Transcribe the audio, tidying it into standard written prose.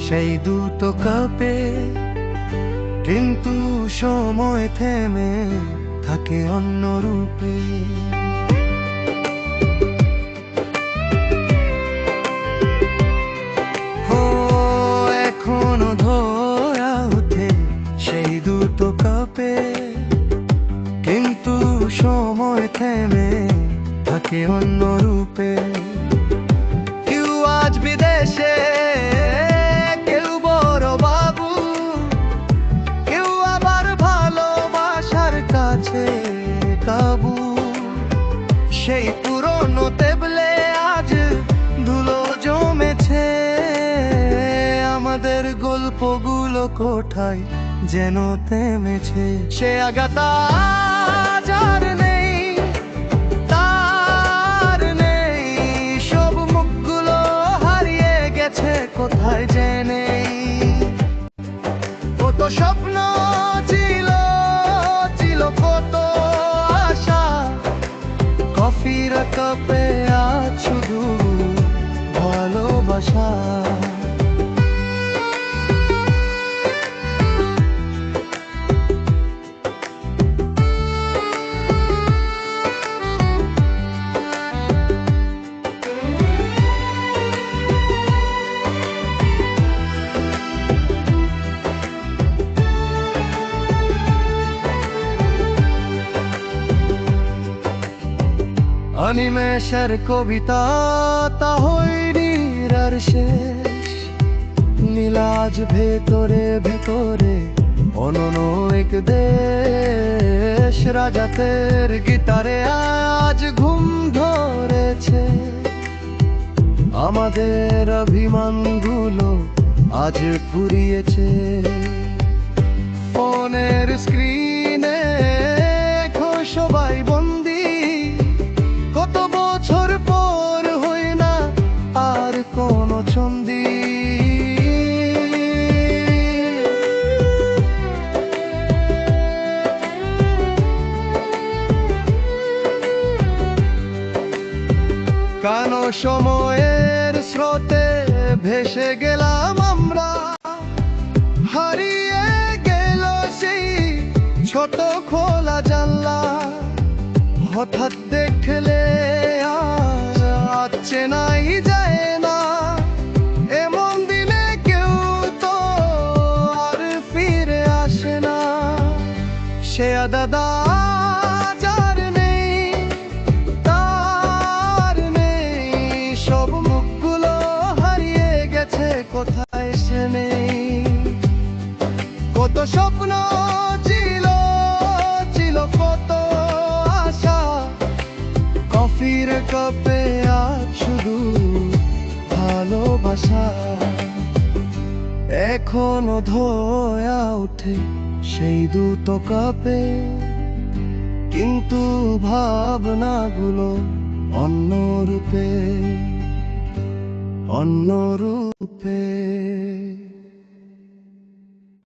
সেই দুটো কাপে, কিন্তু সময় থেমে থাকে অন্য রূপে। ও এখনো ধোয়া ওঠে সেই দুটো কাপে, কিন্তু সময় থেমে থাকে অন্য রূপে। কেউ আজ বিদেশে, কেউ বড় বাবু, কেউ আবার ভালোবাসার কাছে কাবু। সেই পুরনো টেবলে আজ ধুলো জমেছে, আমাদের গল্পগুলো কোথায় যেন থেমেছে। সে আগাতা আজ আর নেই, তার নেই, সব মুখগুলো হারিয়ে গেছে কোথায় যে নেই। কত স্বপ্ন ছিল, ছিল কত আশা, কফির কাপে আজ শুধু ভালোবাসা। অনিমেষের কবিতা তা হয়নি আর শেষ, নীলাজ ভেতরে ভেতরে অনন্য এক দেশ। রাজাতের গিটারে আজ ঘুম ধরেছে, আমাদের অভিমানগুলো আজ ফুরিয়েছে। ফোনের স্ক্রিনে সবাই বন্দি, কত বছর পর হই না আর কোন ছন্দি। কেন সময়ের স্রোতে ভেসে গেলাম আমরা, হারিয়ে গেল সেই ছোট খোলা জানলা। হঠাৎ দেখলে আজ চেনাই যায় না, এমন দিনে কেউ তো আর ফিরে আসে না। সে দাদা যার নেই, তার নেই, সব মুখগুলো হারিয়ে গেছে কোথায় সে নেই। কত স্বপ্ন ছিল, ছিল কত আশা, কফির কাপে আজ শুধু ভালোবাসা। এখনো ধোয়া ওঠে সেই দুটো কাপে, কিন্তু ভাবনাগুলো অন্য রূপে, অন্য রূপে।